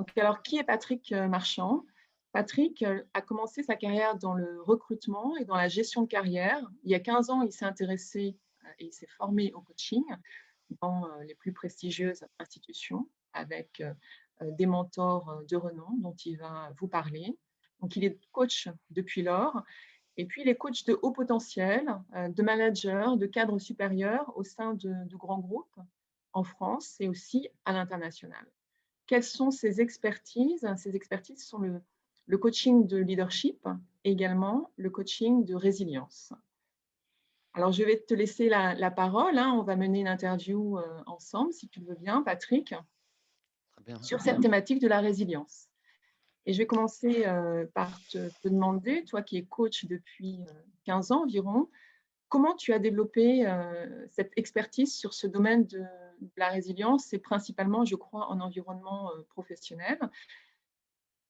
Donc, alors, qui est Patrick Marchand? Patrick a commencé sa carrière dans le recrutement et dans la gestion de carrière. Il y a 15 ans, il s'est intéressé et il s'est formé au coaching dans les plus prestigieuses institutions avec des mentors de renom dont il va vous parler. Donc, il est coach depuis lors. Et puis, il est coach de haut potentiel, de manager, de cadre supérieur au sein de grands groupes en France et aussi à l'international. Quelles sont ses expertises? Ses expertises sont le coaching de leadership et également le coaching de résilience. Alors, je vais te laisser la parole, hein. On va mener une interview ensemble, si tu le veux bien, Patrick, Très bien. sur cette thématique de la résilience. Et je vais commencer par te demander, toi qui es coach depuis 15 ans environ, comment tu as développé cette expertise sur ce domaine de la résilience et principalement, je crois, en environnement professionnel?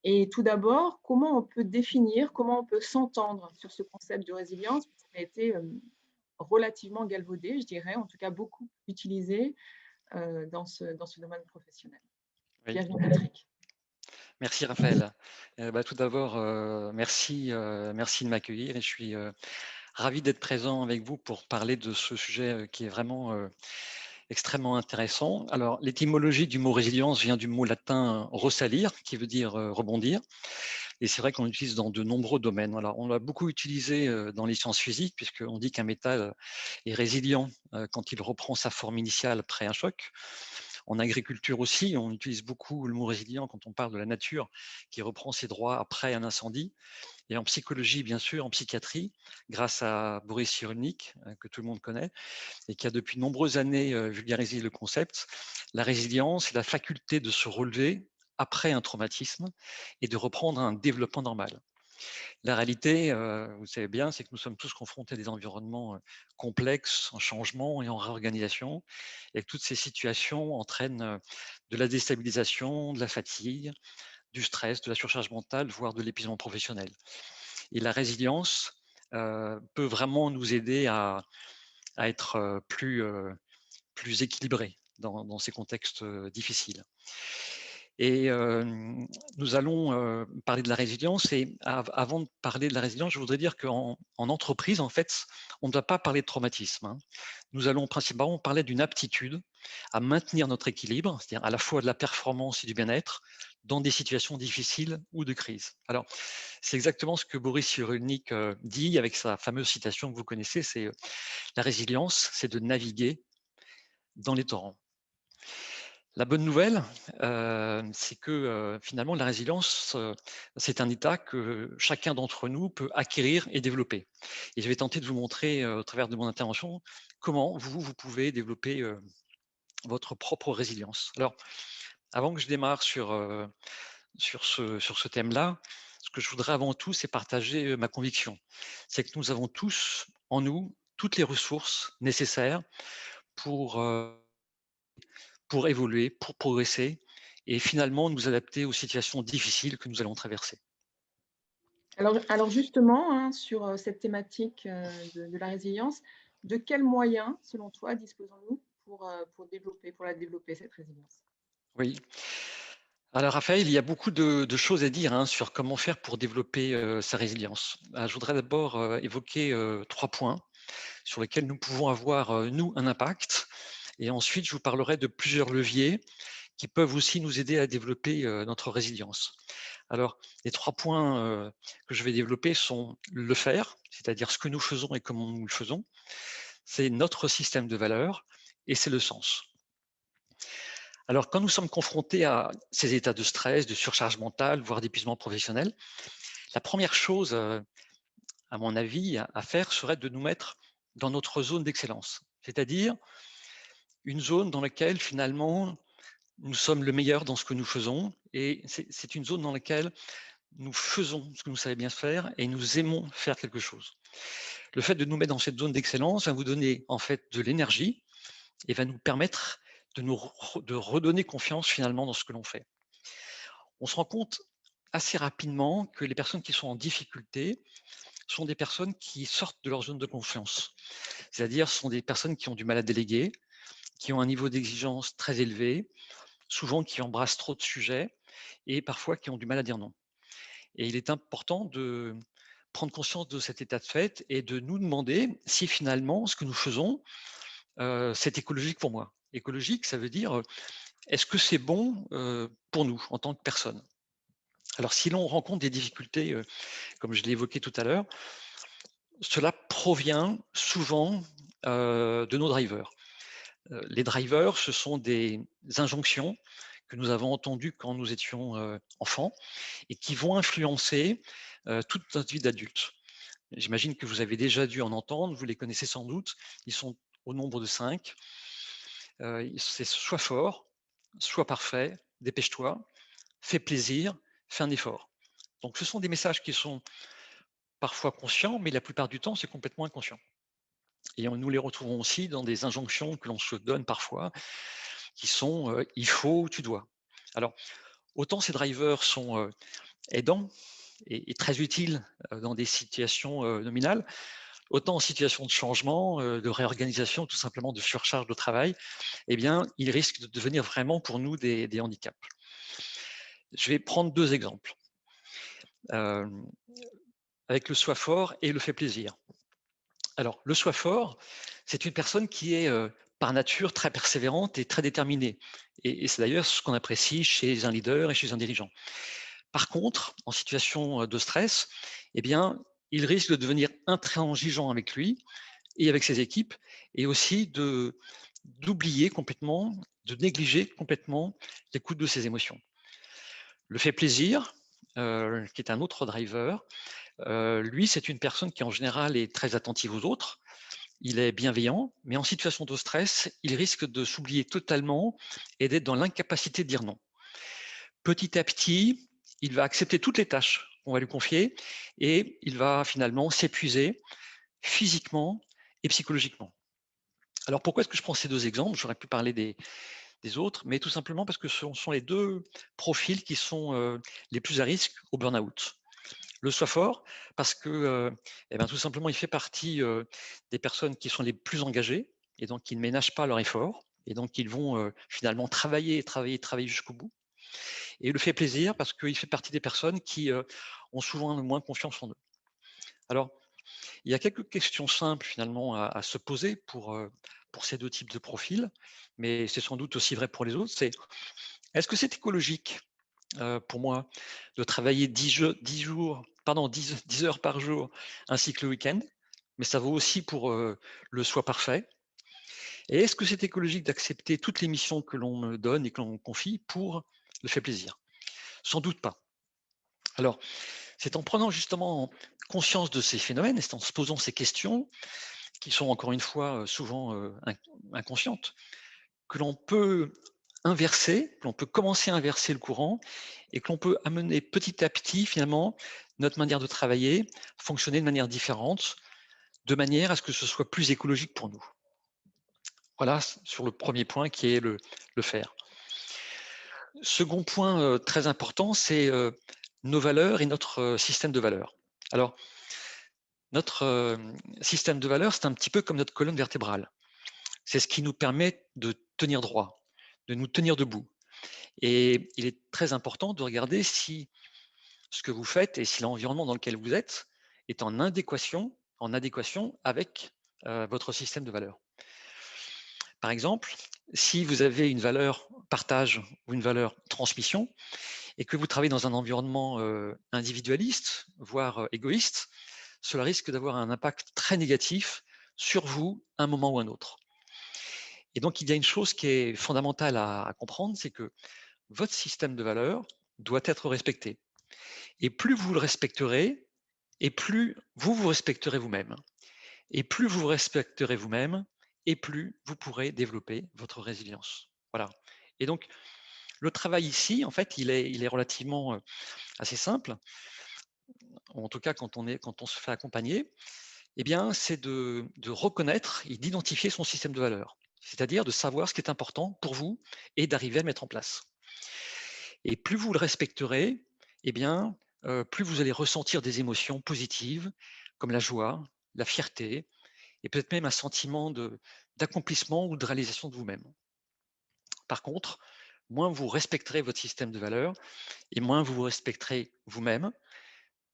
Et tout d'abord, comment on peut définir, comment on peut s'entendre sur ce concept de résilience? Parce qu'il a été relativement galvaudé, je dirais, en tout cas beaucoup utilisé dans ce domaine professionnel. Oui. Bienvenue, Patrick. Merci Raphaël. Tout d'abord, merci de m'accueillir et je suis ravi d'être présent avec vous pour parler de ce sujet qui est vraiment extrêmement intéressant. Alors, l'étymologie du mot résilience vient du mot latin ressalir, qui veut dire rebondir. Et c'est vrai qu'on l'utilise dans de nombreux domaines. Alors, on l'a beaucoup utilisé dans les sciences physiques, puisqu'on dit qu'un métal est résilient quand il reprend sa forme initiale après un choc. En agriculture aussi, on utilise beaucoup le mot résilient quand on parle de la nature qui reprend ses droits après un incendie. Et en psychologie, bien sûr, en psychiatrie, grâce à Boris Cyrulnik, que tout le monde connaît, et qui a depuis de nombreuses années vulgarisé le concept, la résilience, c'est la faculté de se relever après un traumatisme et de reprendre un développement normal. La réalité, vous le savez bien, c'est que nous sommes tous confrontés à des environnements complexes, en changement et en réorganisation, et que toutes ces situations entraînent de la déstabilisation, de la fatigue, du stress, de la surcharge mentale, voire de l'épuisement professionnel. Et la résilience peut vraiment nous aider à être plus équilibrés dans ces contextes difficiles. Et nous allons parler de la résilience. Et avant de parler de la résilience, je voudrais dire qu'en entreprise, en fait, on ne doit pas parler de traumatisme, hein. Nous allons principalement parler d'une aptitude à maintenir notre équilibre, c'est-à-dire à la fois de la performance et du bien-être dans des situations difficiles ou de crise. Alors, c'est exactement ce que Boris Cyrulnik dit avec sa fameuse citation que vous connaissez, c'est la résilience, c'est de naviguer dans les torrents. La bonne nouvelle, c'est que finalement, la résilience, c'est un état que chacun d'entre nous peut acquérir et développer. Et je vais tenter de vous montrer, au travers de mon intervention, comment vous pouvez développer votre propre résilience. Alors, avant que je démarre sur ce thème-là, ce que je voudrais avant tout, c'est partager ma conviction. C'est que nous avons tous en nous toutes les ressources nécessaires pour pour évoluer, pour progresser et finalement nous adapter aux situations difficiles que nous allons traverser. Alors justement, hein, sur cette thématique de la résilience, de quels moyens, selon toi, disposons-nous pour la développer, cette résilience? Oui. Alors Raphaël, il y a beaucoup de choses à dire hein, sur comment faire pour développer sa résilience. Je voudrais d'abord évoquer 3 points sur lesquels nous pouvons avoir, nous, un impact. Et ensuite, je vous parlerai de plusieurs leviers qui peuvent aussi nous aider à développer notre résilience. Alors, les 3 points que je vais développer sont le faire, c'est-à-dire ce que nous faisons et comment nous le faisons. C'est notre système de valeurs et c'est le sens. Alors, quand nous sommes confrontés à ces états de stress, de surcharge mentale, voire d'épuisement professionnel, la première chose, à mon avis, à faire serait de nous mettre dans notre zone d'excellence, c'est-à-dire une zone dans laquelle finalement nous sommes le meilleur dans ce que nous faisons et c'est une zone dans laquelle nous faisons ce que nous savons bien faire et nous aimons faire quelque chose. Le fait de nous mettre dans cette zone d'excellence va vous donner en fait de l'énergie et va nous permettre de redonner confiance finalement dans ce que l'on fait. On se rend compte assez rapidement que les personnes qui sont en difficulté sont des personnes qui sortent de leur zone de confiance. C'est-à-dire, ce sont des personnes qui ont du mal à déléguer, qui ont un niveau d'exigence très élevé, souvent qui embrassent trop de sujets et parfois qui ont du mal à dire non. Et il est important de prendre conscience de cet état de fait et de nous demander si finalement ce que nous faisons, c'est écologique pour moi. Écologique, ça veut dire, est-ce que c'est bon, pour nous en tant que personne? Alors si l'on rencontre des difficultés, comme je l'ai évoqué tout à l'heure, cela provient souvent, de nos drivers. Les drivers, ce sont des injonctions que nous avons entendues quand nous étions, enfants et qui vont influencer, toute notre vie d'adulte. J'imagine que vous avez déjà dû en entendre, vous les connaissez sans doute. Ils sont au nombre de 5. C'est: «Sois fort, sois parfait, dépêche-toi, fais plaisir, fais un effort». Donc ce sont des messages qui sont parfois conscients, mais la plupart du temps, c'est complètement inconscient. Et nous les retrouvons aussi dans des injonctions que l'on se donne parfois, qui sont, «Il faut», «Tu dois». Alors, autant ces drivers sont, aidants et très utiles, dans des situations, nominales, autant en situation de changement, de réorganisation, tout simplement de surcharge de travail, eh bien, ils risquent de devenir vraiment pour nous des handicaps. Je vais prendre 2 exemples, hem, avec le soi fort et le fait plaisir. Alors, le soi fort, c'est une personne qui est, par nature très persévérante et très déterminée et c'est d'ailleurs ce qu'on apprécie chez un leader et chez un dirigeant. Par contre, en situation, de stress, eh bien, il risque de devenir intransigeant avec lui et avec ses équipes et aussi d'oublier complètement, de négliger complètement l'écoute de ses émotions. Le fait plaisir, qui est un autre driver, lui, c'est une personne qui en général est très attentive aux autres. Il est bienveillant, mais en situation de stress, il risque de s'oublier totalement et d'être dans l'incapacité de dire non. Petit à petit, il va accepter toutes les tâches qu'on va lui confier et il va finalement s'épuiser physiquement et psychologiquement. Alors pourquoi est-ce que je prends ces 2 exemples? J'aurais pu parler des autres, mais tout simplement parce que ce sont les 2 profils qui sont, les plus à risque au burn-out. Le soi fort parce que, et ben, tout simplement, il fait partie, des personnes qui sont les plus engagées et donc qui ne ménagent pas leur effort et donc ils vont, finalement travailler, travailler, travailler jusqu'au bout et le fait plaisir parce qu'il fait partie des personnes qui, ont souvent moins confiance en eux. Alors, il y a quelques questions simples finalement à se poser pour ces 2 types de profils, mais c'est sans doute aussi vrai pour les autres. C'est: est-ce que c'est écologique, pour moi de travailler 10 jours, pardon, 10 heures par jour ainsi que le week-end? Mais ça vaut aussi pour, le soi parfait. Et est-ce que c'est écologique d'accepter toutes les missions que l'on me donne et que l'on me confie pour le fait plaisir? Sans doute pas. Alors, c'est en prenant justement conscience de ces phénomènes et c'est en se posant ces questions qui sont encore une fois, souvent, inconscientes, que l'on peut inverser, que l'on peut commencer à inverser le courant et que l'on peut amener petit à petit finalement notre manière de travailler, fonctionner de manière différente, de manière à ce que ce soit plus écologique pour nous. Voilà sur le premier point qui est le faire. Second point, très important, c'est, nos valeurs et notre, système de valeurs. Alors notre, système de valeurs, c'est un petit peu comme notre colonne vertébrale. C'est ce qui nous permet de tenir droit, de nous tenir debout et il est très important de regarder si ce que vous faites et si l'environnement dans lequel vous êtes est en adéquation avec, votre système de valeurs. Par exemple, si vous avez une valeur partage ou une valeur transmission et que vous travaillez dans un environnement, individualiste, voire, égoïste, cela risque d'avoir un impact très négatif sur vous, à un moment ou un autre. Et donc il y a une chose qui est fondamentale à comprendre, c'est que votre système de valeurs doit être respecté et plus vous le respecterez et plus vous vous respecterez vous-même et plus vous vous respecterez vous-même et plus vous pourrez développer votre résilience. Voilà. Et donc le travail ici, en fait, il est relativement, assez simple, en tout cas quand on se fait accompagner, eh bien, c'est de reconnaître et d'identifier son système de valeurs. C'est-à-dire de savoir ce qui est important pour vous et d'arriver à le mettre en place. Et plus vous le respecterez, eh bien, plus vous allez ressentir des émotions positives comme la joie, la fierté et peut-être même un sentiment d'accomplissement ou de réalisation de vous-même. Par contre, moins vous respecterez votre système de valeurs et moins vous vous respecterez vous-même.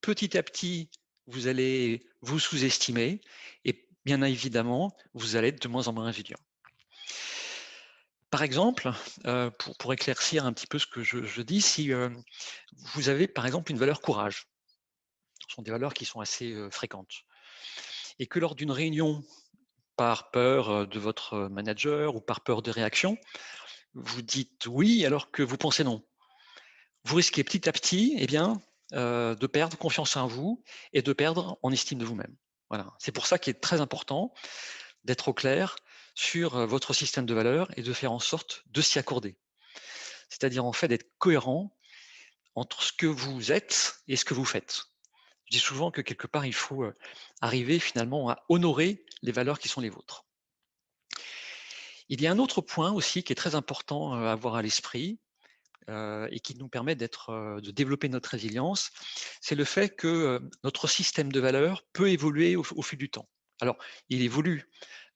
Petit à petit, vous allez vous sous-estimer et bien évidemment, vous allez être de moins en moins résilient. Par exemple, pour éclaircir un petit peu ce que je dis, si vous avez par exemple une valeur courage, ce sont des valeurs qui sont assez fréquentes, et que lors d'une réunion, par peur de votre manager ou par peur de réaction, vous dites oui alors que vous pensez non. Vous risquez petit à petit, eh bien, de perdre confiance en vous et de perdre en estime de vous-même. Voilà. C'est pour ça qu'il est très important d'être au clair sur votre système de valeurs et de faire en sorte de s'y accorder. C'est-à-dire en fait d'être cohérent entre ce que vous êtes et ce que vous faites. Je dis souvent que quelque part, il faut arriver finalement à honorer les valeurs qui sont les vôtres. Il y a un autre point aussi qui est très important à avoir à l'esprit, et qui nous permet de développer notre résilience, c'est le fait que notre système de valeurs peut évoluer au fil du temps. Alors, il évolue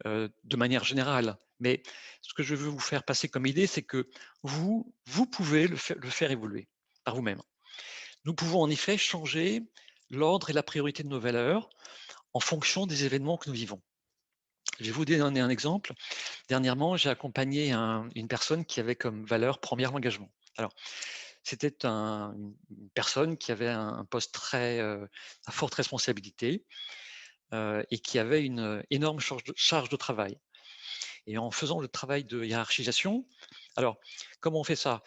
de manière générale, mais ce que je veux vous faire passer comme idée, c'est que vous pouvez le faire évoluer par vous-même. Nous pouvons en effet changer l'ordre et la priorité de nos valeurs en fonction des événements que nous vivons. Je vais vous donner un exemple. Dernièrement, j'ai accompagné une personne qui avait comme valeur première l'engagement. Alors, c'était une personne qui avait un poste à forte responsabilité et qui avait une énorme charge de travail. Et en faisant le travail de hiérarchisation, alors, comment on fait ça?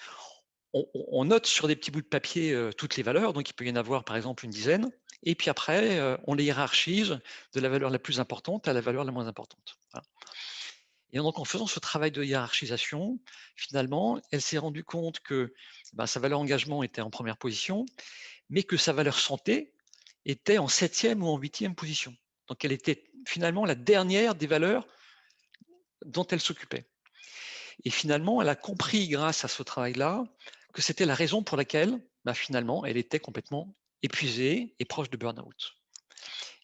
On note sur des petits bouts de papier toutes les valeurs, donc il peut y en avoir par exemple une dizaine, et puis après, on les hiérarchise de la valeur la plus importante à la valeur la moins importante. Voilà. Et donc en faisant ce travail de hiérarchisation, finalement, elle s'est rendue compte que sa valeur engagement était en première position, mais que sa valeur santé était en septième ou en huitième position. Donc elle était finalement la dernière des valeurs dont elle s'occupait. Et finalement, elle a compris grâce à ce travail-là que c'était la raison pour laquelle finalement elle était complètement épuisée et proche de burn-out.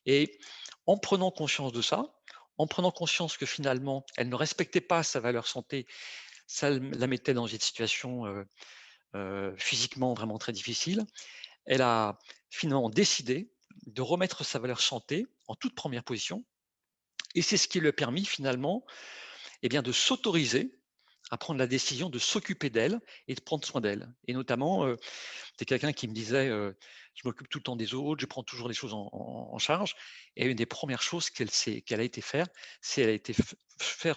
Et en prenant conscience de ça, en prenant conscience que finalement elle ne respectait pas sa valeur santé, ça la mettait dans une situation physiquement vraiment très difficile, elle a finalement décidé de remettre sa valeur santé en toute première position. Et c'est ce qui lui a permis finalement de s'autoriser à prendre la décision de s'occuper d'elle et de prendre soin d'elle. Et notamment, c'est quelqu'un qui me disait je m'occupe tout le temps des autres, je prends toujours les choses en charge. Et une des premières choses qu'elle a été faire, c'est elle a été faire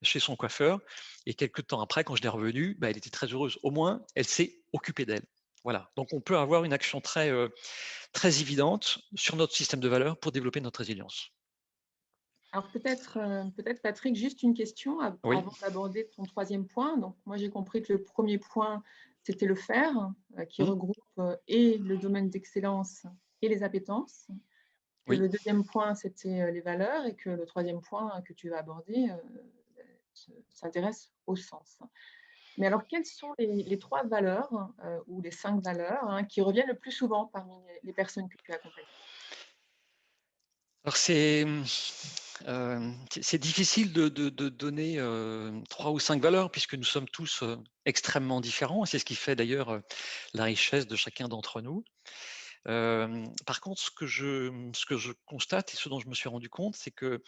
chez son coiffeur. Et quelques temps après, quand je l'ai revenue, elle était très heureuse. Au moins, elle s'est occupée d'elle. Voilà. Donc, on peut avoir une action très évidente sur notre système de valeurs pour développer notre résilience. Alors peut-être Patrick, juste une question Oui. avant d'aborder ton troisième point. Donc moi j'ai compris que le premier point, c'était le faire, qui Mmh. regroupe et le domaine d'excellence et les appétences. Que Oui. le deuxième point, c'était les valeurs et que le troisième point que tu vas aborder s'intéresse au sens. Mais alors quelles sont les trois valeurs ou les cinq valeurs qui reviennent le plus souvent parmi les personnes que tu accompagnes? Alors c'est difficile de donner 3 ou 5 valeurs puisque nous sommes tous, extrêmement différents. C'est ce qui fait d'ailleurs, la richesse de chacun d'entre nous. Par contre, ce que je constate et ce dont je me suis rendu compte, c'est que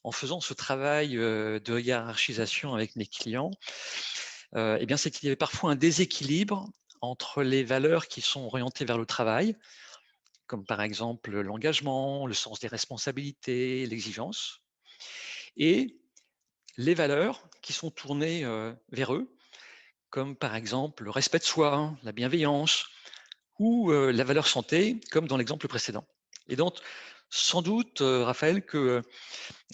en faisant ce travail, de hiérarchisation avec mes clients, c'est qu'il y avait parfois un déséquilibre entre les valeurs qui sont orientées vers le travail, comme par exemple l'engagement, le sens des responsabilités, l'exigence, et les valeurs qui sont tournées vers eux, comme par exemple le respect de soi, hein, la bienveillance ou la valeur santé, comme dans l'exemple précédent. Et donc, sans doute, Raphaël, que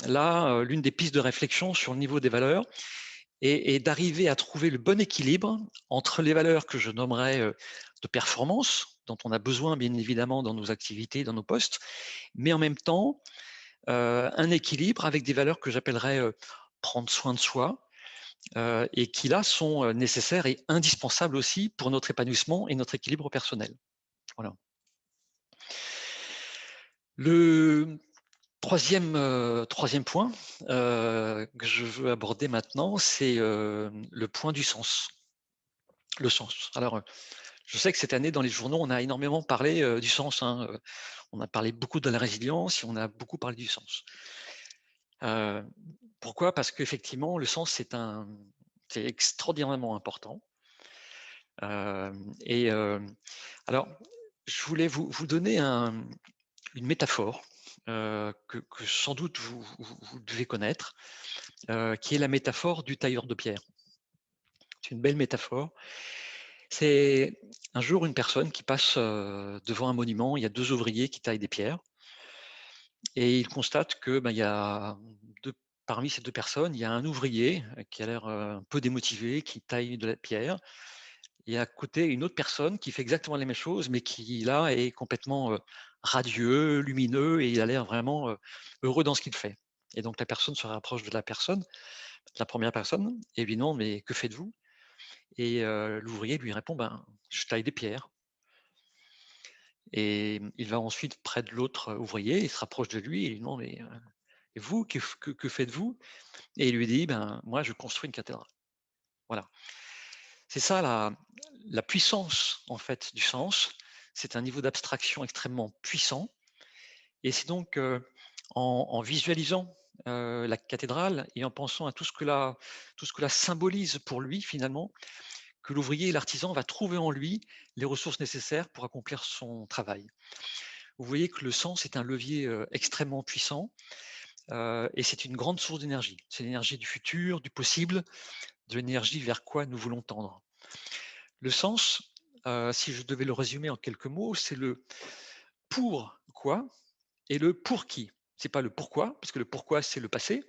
là, l'une des pistes de réflexion sur le niveau des valeurs est d'arriver à trouver le bon équilibre entre les valeurs que je nommerais de performance, dont on a besoin bien évidemment dans nos activités, dans nos postes, mais en même temps, un équilibre avec des valeurs que j'appellerais prendre soin de soi, et qui là sont nécessaires et indispensables aussi pour notre épanouissement et notre équilibre personnel. Voilà. Le troisième point que je veux aborder maintenant, c'est le point du sens. le sens. Alors, je sais que cette année, dans les journaux, on a énormément parlé du sens, hein. On a parlé beaucoup de la résilience et on a beaucoup parlé du sens. Heu, Pourquoi? Parce qu'effectivement, le sens, c'est extraordinairement important. Et alors, je voulais vous donner une métaphore que sans doute vous devez connaître, qui est la métaphore du tailleur de pierre. C'est une belle métaphore. C'est un jour une personne qui passe devant un monument, il y a 2 ouvriers qui taillent des pierres et il constate que, ben, il y a 2 parmi ces 2 personnes, il y a un ouvrier qui a l'air un peu démotivé, qui taille de la pierre. Et à côté, une autre personne qui fait exactement la même chose, mais qui là est complètement, radieux, lumineux et il a l'air vraiment, heureux dans ce qu'il fait. Et donc la personne se rapproche de la première personne et lui demande: «Mais que faites-vous?» Et l'ouvrier lui répond: «Ben, je taille des pierres». Et il va ensuite près de l'autre ouvrier, il se rapproche de lui et il lui demande: «Mais, et vous, que faites-vous?» Et il lui dit: «Ben, moi je construis une cathédrale». Voilà. C'est ça la puissance en fait du sens. C'est un niveau d'abstraction extrêmement puissant et c'est donc, en visualisant, la cathédrale et en pensant à tout ce que la symbolise pour lui finalement, que l'ouvrier et l'artisan va trouver en lui les ressources nécessaires pour accomplir son travail. Vous voyez que le sens est un levier, extrêmement puissant, et c'est une grande source d'énergie. C'est l'énergie du futur, du possible, de l'énergie vers quoi nous voulons tendre. Le sens, si je devais le résumer en quelques mots, c'est le pour quoi et le pour qui. C'est pas le pourquoi, parce que le pourquoi, c'est le passé.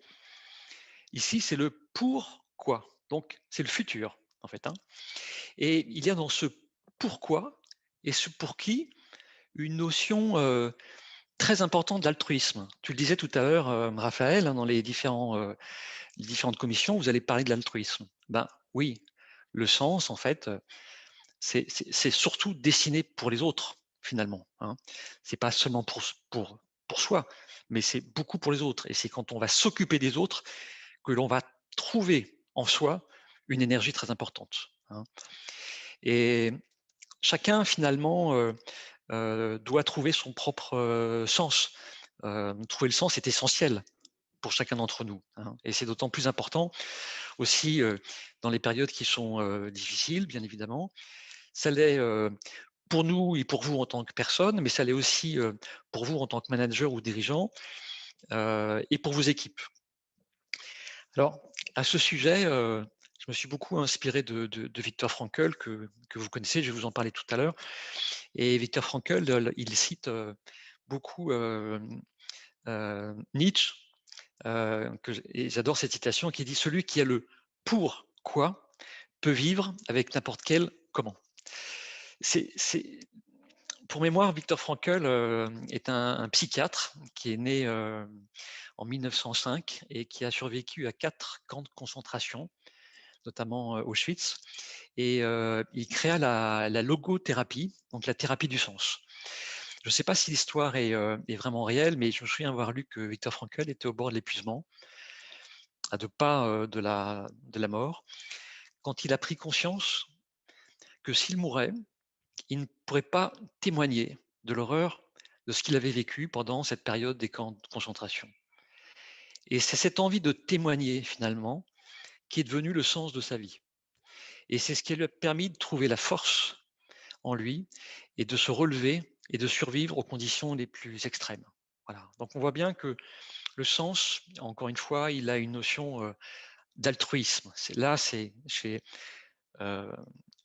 Ici, c'est le pourquoi. Donc, c'est le futur, en fait, hein. Et il y a dans ce pourquoi et ce pour qui une notion très importante d'altruisme. Tu le disais tout à l'heure, Raphaël, hein, dans les différentes commissions, vous allez parler de l'altruisme. Ben oui, le sens, en fait, c'est surtout dessiné pour les autres, finalement, hein. C'est pas seulement pour soi, mais c'est beaucoup pour les autres et c'est quand on va s'occuper des autres que l'on va trouver en soi une énergie très importante, hein. Et chacun finalement, doit trouver son propre, sens. Trouver le sens est essentiel pour chacun d'entre nous, hein, et c'est d'autant plus important aussi, dans les périodes qui sont, difficiles, bien évidemment. Ça l'est, pour nous et pour vous en tant que personne, mais ça l'est aussi, pour vous en tant que manager ou dirigeant, et pour vos équipes. Alors, à ce sujet, je me suis beaucoup inspiré de Viktor Frankl que vous connaissez, je vais vous en parler tout à l'heure. Et Viktor Frankl, il cite, beaucoup, Nietzsche, et j'adore cette citation qui dit: «Celui qui a le pourquoi peut vivre avec n'importe quel comment». C'est pour mémoire, Viktor Frankl, est un psychiatre qui est né, en 1905 et qui a survécu à 4 camps de concentration, notamment, Auschwitz, et il créa la logothérapie, donc la thérapie du sens. Je ne sais pas si l'histoire est vraiment réelle, mais je me souviens avoir lu que Viktor Frankl était au bord de l'épuisement, à 2 pas, de la mort, quand il a pris conscience que s'il mourait, il ne pourrait pas témoigner de l'horreur de ce qu'il avait vécu pendant cette période des camps de concentration. Et c'est cette envie de témoigner finalement qui est devenu le sens de sa vie. Et c'est ce qui lui a permis de trouver la force en lui et de se relever et de survivre aux conditions les plus extrêmes. Voilà. Donc on voit bien que le sens, encore une fois, il a une notion d'altruisme. C'est chez euh,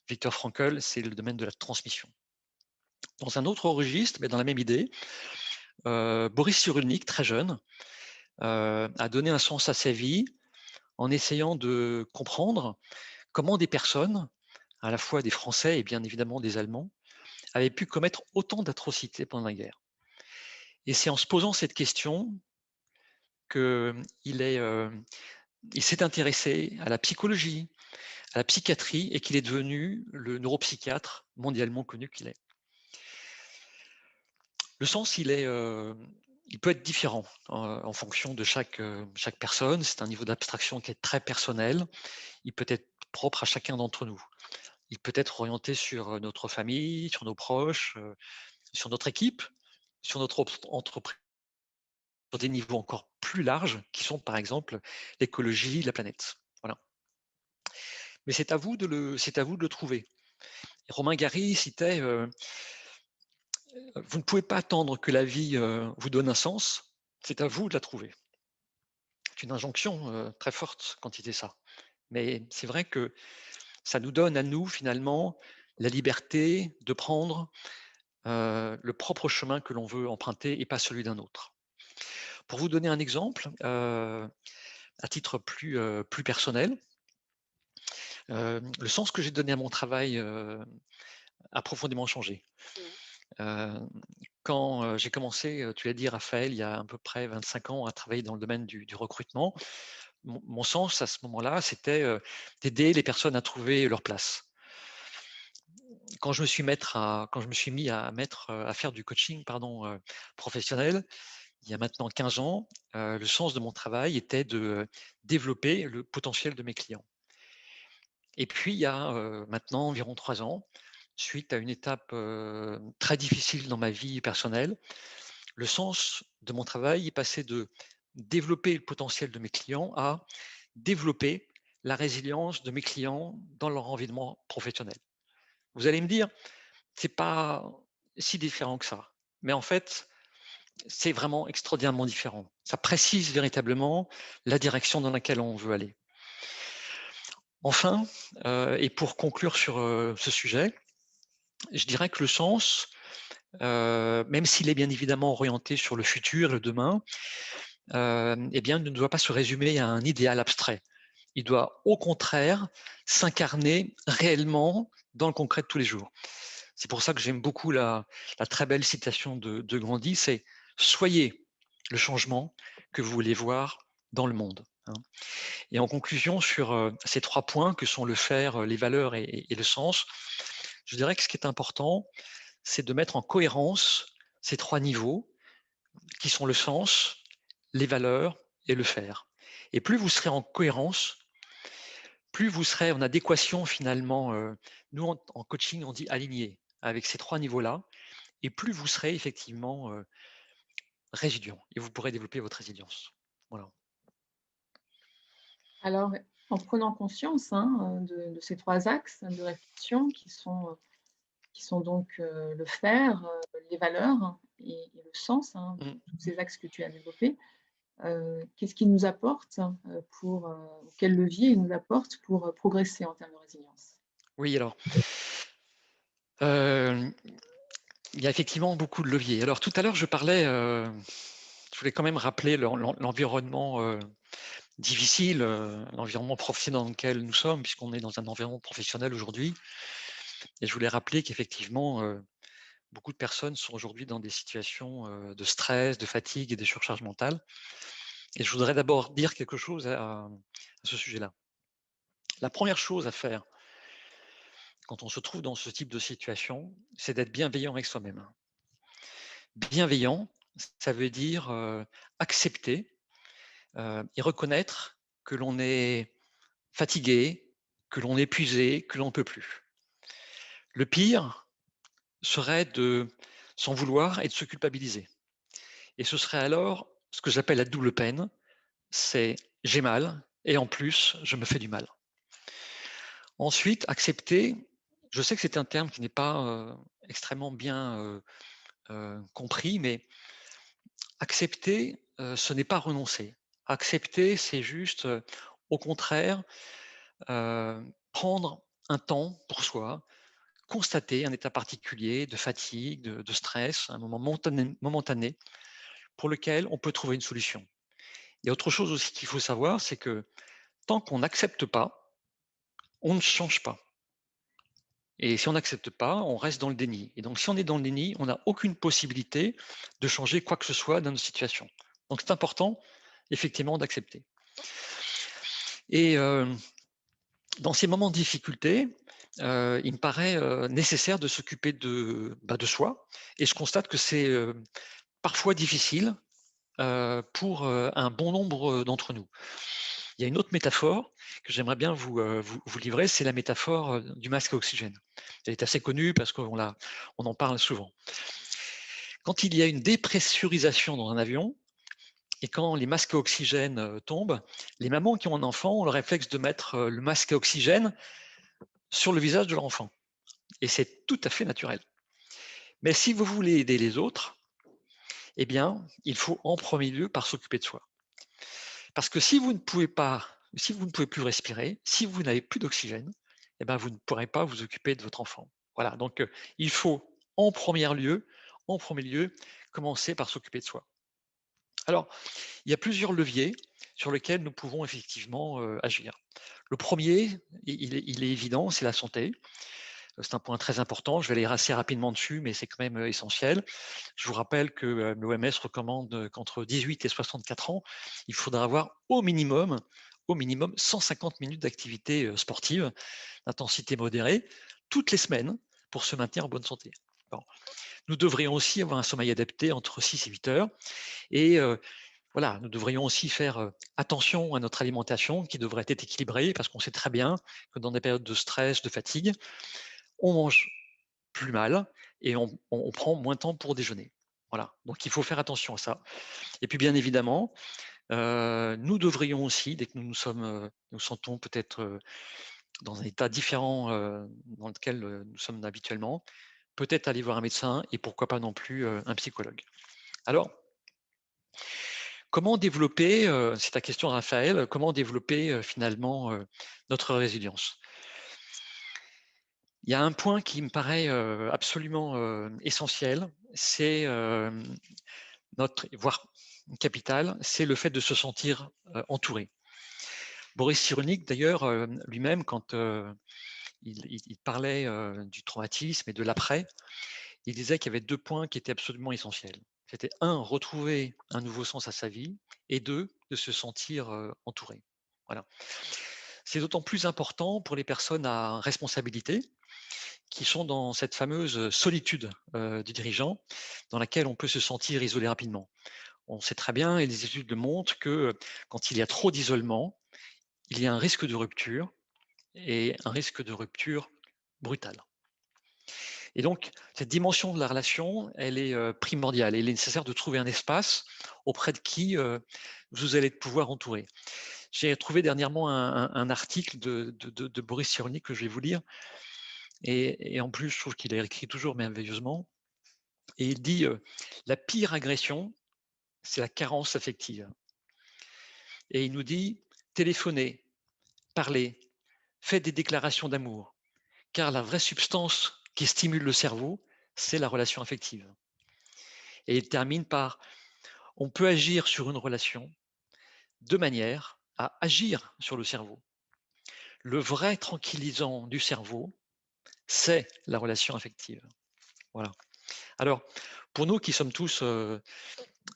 Viktor Frankl, c'est le domaine de la transmission. Dans un autre registre, mais dans la même idée, Boris Cyrulnik, très jeune, a donné un sens à sa vie en essayant de comprendre comment des personnes, à la fois des Français et bien évidemment des Allemands, avaient pu commettre autant d'atrocités pendant la guerre. Et c'est en se posant cette question qu'il il s'est intéressé à la psychologie, à la psychiatrie et qu'il est devenu le neuropsychiatre mondialement connu qu'il est. Le sens, il peut être différent en fonction de chaque personne. C'est un niveau d'abstraction qui est très personnel. Il peut être propre à chacun d'entre nous. il peut être orienté sur notre famille, sur nos proches, sur notre équipe, sur notre entreprise, sur des niveaux encore plus larges qui sont par exemple l'écologie, la planète. Voilà. Mais c'est à vous de le trouver. Et Romain Gary citait vous ne pouvez pas attendre que la vie vous donne un sens, c'est à vous de la trouver. C'est une injonction très forte quand il dit ça. Mais c'est vrai que ça nous donne à nous finalement la liberté de prendre le propre chemin que l'on veut emprunter et pas celui d'un autre. Pour vous donner un exemple, à titre plus personnel, le sens que j'ai donné à mon travail a profondément changé. Heu, Quand j'ai commencé, tu l'as dit Raphaël, il y a à peu près 25 ans à travailler dans le domaine du recrutement, mon sens à ce moment-là, c'était d'aider les personnes à trouver leur place. Quand je me suis mis à faire du coaching pardon, professionnel, il y a maintenant 15 ans, le sens de mon travail était de développer le potentiel de mes clients. Et puis il y a, maintenant environ 3 ans, suite à une étape, très difficile dans ma vie personnelle, le sens de mon travail est passé de développer le potentiel de mes clients à développer la résilience de mes clients dans leur environnement professionnel. Vous allez me dire: «C'est pas si différent que ça». Mais en fait, c'est vraiment extraordinairement différent. Ça précise véritablement la direction dans laquelle on veut aller. Enfin, et pour conclure sur, ce sujet, je dirais que le sens, même s'il est bien évidemment orienté sur le futur, le demain, eh bien, ne doit pas se résumer à un idéal abstrait. Il doit au contraire s'incarner réellement dans le concret de tous les jours. C'est pour ça que j'aime beaucoup la très belle citation de Gandhi, c'est: «Soyez le changement que vous voulez voir dans le monde», hein. Et en conclusion sur, ces 3 points que sont le faire, les valeurs et le sens, je dirais que ce qui est important, c'est de mettre en cohérence ces 3 niveaux qui sont le sens, les valeurs et le faire. Et plus vous serez en cohérence, plus vous serez en adéquation finalement, nous en coaching on dit aligné avec ces 3 niveaux-là, et plus vous serez effectivement, résilient et vous pourrez développer votre résilience. Voilà. Alors, en prenant conscience, hein, de ces 3 axes de réflexion qui sont donc, le faire, les valeurs et le sens, hein, Mmh. tous ces axes que tu as développés, qu'est-ce qu'ils nous apportent, quel levier ils nous apportent pour, progresser en termes de résilience? Oui, alors, hem, il y a effectivement beaucoup de leviers. Alors tout à l'heure je parlais, je voulais quand même rappeler l'environnement, difficile, l'environnement professionnel dans lequel nous sommes, puisqu'on est dans un environnement professionnel aujourd'hui, et je voulais rappeler qu'effectivement, beaucoup de personnes sont aujourd'hui dans des situations, de stress, de fatigue et de surcharge mentale, et je voudrais d'abord dire quelque chose à ce sujet-là. La première chose à faire quand on se trouve dans ce type de situation, c'est d'être bienveillant avec soi-même. Bienveillant, ça veut dire, accepter, et reconnaître que l'on est fatigué, que l'on est épuisé, que l'on ne peut plus. Le pire serait de s'en vouloir et de se culpabiliser, et ce serait alors ce que j'appelle la double peine, c'est: j'ai mal et en plus je me fais du mal. Ensuite, accepter, je sais que c'est un terme qui n'est pas, extrêmement bien, compris, mais accepter, ce n'est pas renoncer. Accepter, c'est juste, au contraire, prendre un temps pour soi, constater un état particulier de fatigue, de stress, un moment momentané pour lequel on peut trouver une solution. Il y a autre chose aussi qu'il faut savoir, c'est que tant qu'on n'accepte pas, on ne change pas. Et si on n'accepte pas, on reste dans le déni. Et donc si on est dans le déni, on n'a aucune possibilité de changer quoi que ce soit dans notre situation. Donc c'est important, effectivement, d'accepter. Et dans ces moments de difficulté, il me paraît, nécessaire de s'occuper de soi, et je constate que c'est, parfois difficile, pour, un bon nombre, d'entre nous. Il y a une autre métaphore que j'aimerais bien vous livrer, c'est la métaphore du masque à oxygène. Elle est assez connue parce qu'on en parle souvent. Quand il y a une dépressurisation dans un avion et quand les masques à oxygène tombent, les mamans qui ont un enfant ont le réflexe de mettre le masque à oxygène sur le visage de leur enfant. Et c'est tout à fait naturel. Mais si vous voulez aider les autres, eh bien, il faut en premier lieu par s'occuper de soi. Parce que si vous ne pouvez plus respirer, si vous n'avez plus d'oxygène, eh ben, vous ne pourrez pas vous occuper de votre enfant. Voilà, donc il faut en premier lieu, commencer par s'occuper de soi. Alors, il y a plusieurs leviers sur lesquels nous pouvons effectivement agir. Le premier, il est évident, c'est la santé. C'est un point très important. Je vais aller assez rapidement dessus, mais c'est quand même essentiel. Je vous rappelle que l'OMS recommande qu'entre 18 et 64 ans, il faudra avoir au minimum 150 minutes d'activité sportive d'intensité modérée toutes les semaines pour se maintenir en bonne santé. Bon. Nous devrions aussi avoir un sommeil adapté entre 6 et 8 heures. Et voilà, nous devrions aussi faire attention à notre alimentation qui devrait être équilibrée parce qu'on sait très bien que dans des périodes de stress, de fatigue, on mange plus mal et on prend moins de temps pour déjeuner. Voilà, donc il faut faire attention à ça. Et puis bien évidemment, nous devrions aussi, dès que nous sentons peut-être dans un état différent dans lequel nous sommes habituellement, peut-être aller voir un médecin et pourquoi pas non plus un psychologue. Alors, comment développer, c'est ta question Raphaël, comment développer finalement notre résilience? Il y a un point qui me paraît absolument essentiel, c'est voire capital, c'est le fait de se sentir entouré. Boris Cyrulnik, d'ailleurs, lui-même, quand il parlait du traumatisme et de l'après, il disait qu'il y avait 2 points qui étaient absolument essentiels. C'était 1, retrouver un nouveau sens à sa vie et 2, de se sentir entouré. Voilà. C'est d'autant plus important pour les personnes à responsabilité qui sont dans cette fameuse solitude du dirigeant, dans laquelle on peut se sentir isolé rapidement. On sait très bien, et les études le montrent, que quand il y a trop d'isolement, il y a un risque de rupture et un risque de rupture brutale. Et donc, cette dimension de la relation, elle est primordiale. Il est nécessaire de trouver un espace auprès de qui vous allez pouvoir entourer. J'ai trouvé dernièrement un article de Boris Cyrulnik que je vais vous lire. Et en plus, je trouve qu'il a écrit toujours merveilleusement. Et il dit la pire agression, c'est la carence affective. Et il nous dit téléphonez, parlez, faites des déclarations d'amour, car la vraie substance qui stimule le cerveau, c'est la relation affective. Et il termine par on peut agir sur une relation de manière à agir sur le cerveau. Le vrai tranquillisant du cerveau, c'est la relation affective. Voilà. Alors, pour nous qui sommes tous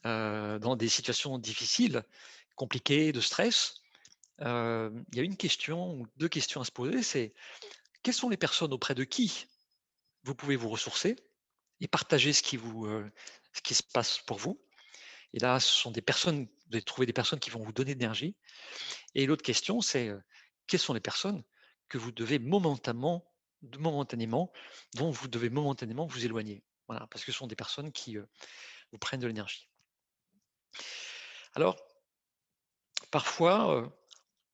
dans des situations difficiles, compliquées, de stress, il y a une question ou 2 questions à se poser, c'est quelles sont les personnes auprès de qui vous pouvez vous ressourcer et partager ce qui se passe pour vous? Et là, ce sont des personnes, vous allez trouver des personnes qui vont vous donner de l'énergie. Et l'autre question, c'est quelles sont les personnes que vous devez momentanément, dont vous devez momentanément vous éloigner. Voilà, parce que ce sont des personnes qui vous prennent de l'énergie. Alors, parfois,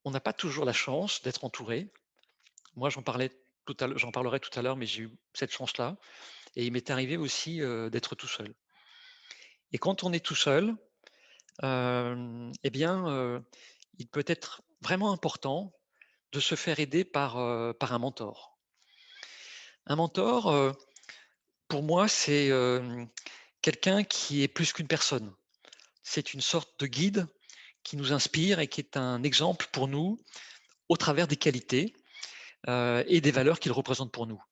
on n'a pas toujours la chance d'être entouré. Moi, j'en parlerai tout à l'heure, mais j'ai eu cette chance-là. Et il m'est arrivé aussi d'être tout seul. Et quand on est tout seul, eh bien, il peut être vraiment important de se faire aider par un mentor. Un mentor, pour moi, c'est quelqu'un qui est plus qu'une personne. C'est une sorte de guide qui nous inspire et qui est un exemple pour nous au travers des qualités et des valeurs qu'il représente pour nous.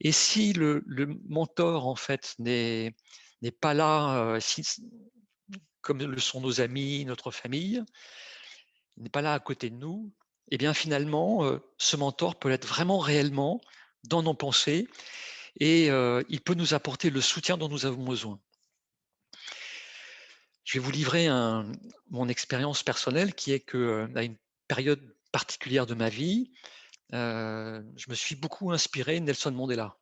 Et si le mentor, en fait, n'est pas là, comme le sont nos amis, notre famille, il n'est pas là à côté de nous, eh bien finalement, ce mentor peut être vraiment réellement dans nos pensées et il peut nous apporter le soutien dont nous avons besoin. Je vais vous livrer mon expérience personnelle qui est que, à une période particulière de ma vie, je me suis beaucoup inspiré de Nelson Mandela.